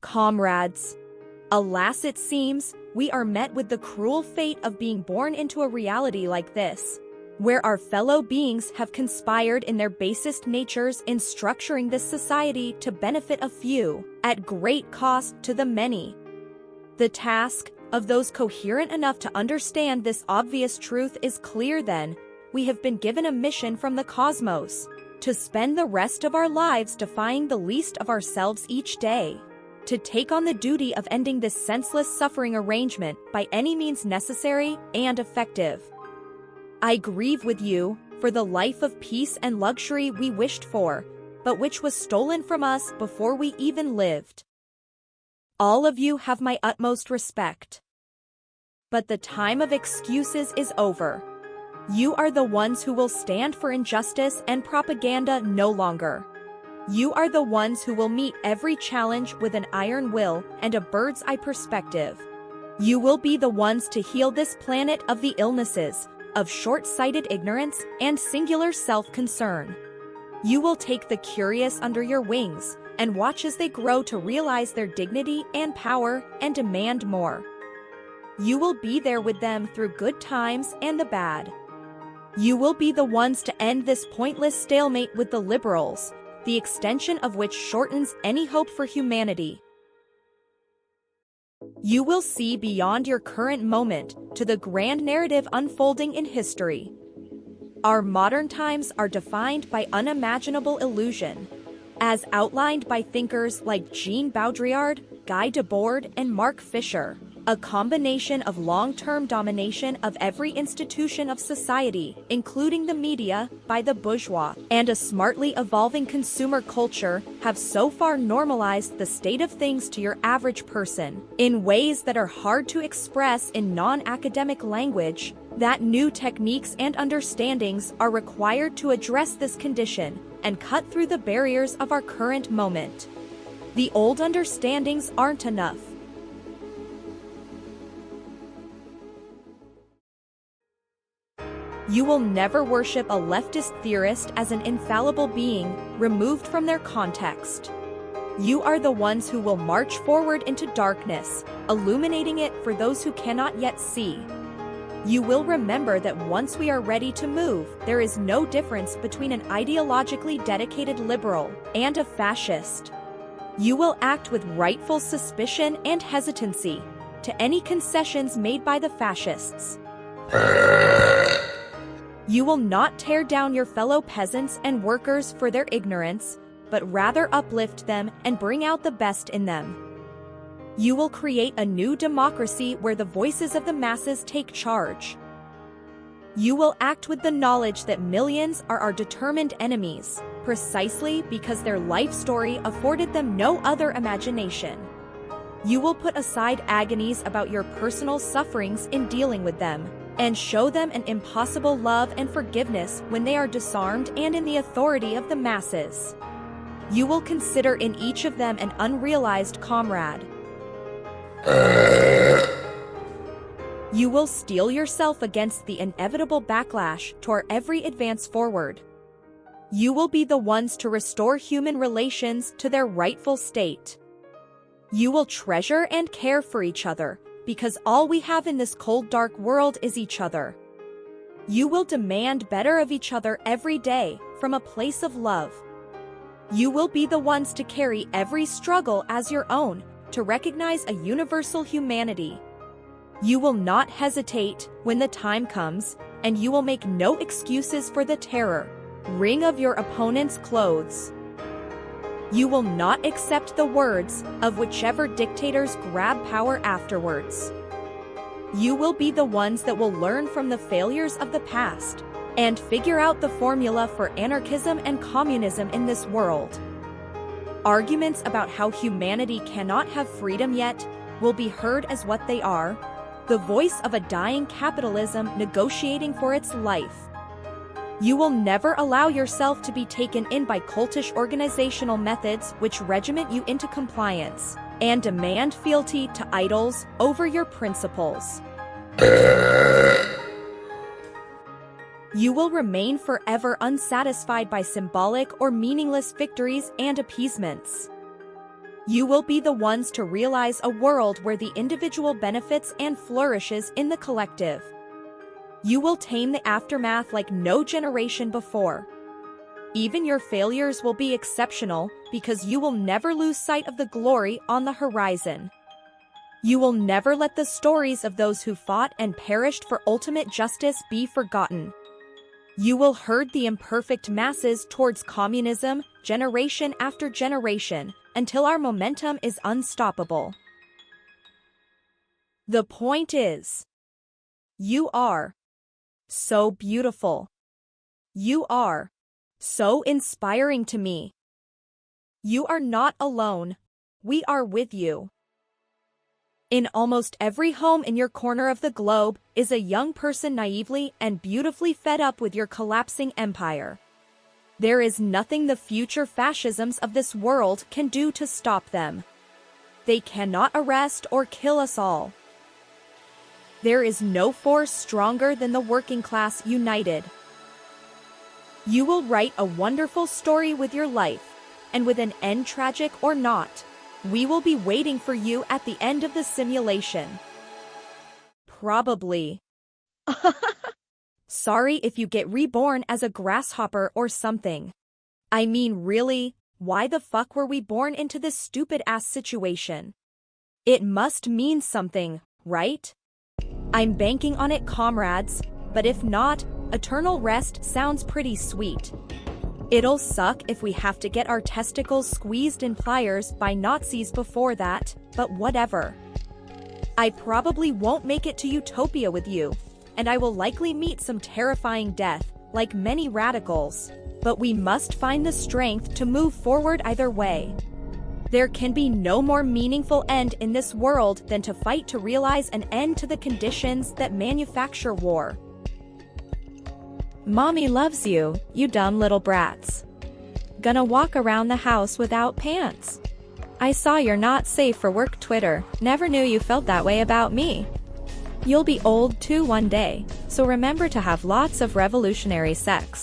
Comrades, alas it seems, we are met with the cruel fate of being born into a reality like this, where our fellow beings have conspired in their basest natures in structuring this society to benefit a few, at great cost to the many. The task of those coherent enough to understand this obvious truth is clear then. We have been given a mission from the cosmos, to spend the rest of our lives defying the least of ourselves each day, to take on the duty of ending this senseless suffering arrangement by any means necessary and effective. I grieve with you for the life of peace and luxury we wished for, but which was stolen from us before we even lived. All of you have my utmost respect. But the time of excuses is over. You are the ones who will stand for injustice and propaganda no longer. You are the ones who will meet every challenge with an iron will and a bird's-eye perspective. You will be the ones to heal this planet of the illnesses of short-sighted ignorance and singular self-concern. You will take the curious under your wings and watch as they grow to realize their dignity and power and demand more. You will be there with them through good times and the bad. You will be the ones to end this pointless stalemate with the liberals, the extension of which shortens any hope for humanity. You will see beyond your current moment to the grand narrative unfolding in history. Our modern times are defined by unimaginable illusion, as outlined by thinkers like Jean Baudrillard, Guy Debord, and Mark Fisher. A combination of long-term domination of every institution of society, including the media, by the bourgeois, and a smartly evolving consumer culture have so far normalized the state of things to your average person in ways that are hard to express in non-academic language, that new techniques and understandings are required to address this condition and cut through the barriers of our current moment. The old understandings aren't enough. You will never worship a leftist theorist as an infallible being, removed from their context. You are the ones who will march forward into darkness, illuminating it for those who cannot yet see. You will remember that once we are ready to move, there is no difference between an ideologically dedicated liberal and a fascist. You will act with rightful suspicion and hesitancy to any concessions made by the fascists. You will not tear down your fellow peasants and workers for their ignorance, but rather uplift them and bring out the best in them. You will create a new democracy where the voices of the masses take charge. You will act with the knowledge that millions are our determined enemies, precisely because their life story afforded them no other imagination. You will put aside agonies about your personal sufferings in dealing with them, and show them an impossible love and forgiveness when they are disarmed and in the authority of the masses. You will consider in each of them an unrealized comrade. You will steel yourself against the inevitable backlash to our every advance forward. You will be the ones to restore human relations to their rightful state. You will treasure and care for each other, because all we have in this cold, dark world is each other. You will demand better of each other every day, from a place of love. You will be the ones to carry every struggle as your own, to recognize a universal humanity. You will not hesitate when the time comes, and you will make no excuses for the terror, ring of your opponent's clothes. You will not accept the words of whichever dictators grab power afterwards. You will be the ones that will learn from the failures of the past and figure out the formula for anarchism and communism in this world. Arguments about how humanity cannot have freedom yet will be heard as what they are, the voice of a dying capitalism negotiating for its life. You will never allow yourself to be taken in by cultish organizational methods which regiment you into compliance and demand fealty to idols over your principles. You will remain forever unsatisfied by symbolic or meaningless victories and appeasements. You will be the ones to realize a world where the individual benefits and flourishes in the collective. You will tame the aftermath like no generation before. Even your failures will be exceptional because you will never lose sight of the glory on the horizon. You will never let the stories of those who fought and perished for ultimate justice be forgotten. You will herd the imperfect masses towards communism, generation after generation, until our momentum is unstoppable. The point is, you are so beautiful. You are so inspiring to me. You are not alone. We are with you. In almost every home in your corner of the globe is a young person naively and beautifully fed up with your collapsing empire. There is nothing the future fascisms of this world can do to stop them. They cannot arrest or kill us all. There is no force stronger than the working class united. You will write a wonderful story with your life, and with an end tragic or not, we will be waiting for you at the end of the simulation. Probably. Sorry if you get reborn as a grasshopper or something. I mean, really, why the fuck were we born into this stupid-ass situation? It must mean something, right? I'm banking on it, comrades, but if not, eternal rest sounds pretty sweet. It'll suck if we have to get our testicles squeezed in pliers by Nazis before that, but whatever. I probably won't make it to Utopia with you, and I will likely meet some terrifying death, like many radicals, but we must find the strength to move forward either way. There can be no more meaningful end in this world than to fight to realize an end to the conditions that manufacture war. Mommy loves you, you dumb little brats. Gonna walk around the house without pants. I saw your not safe for work Twitter, never knew you felt that way about me. You'll be old too one day, so remember to have lots of revolutionary sex.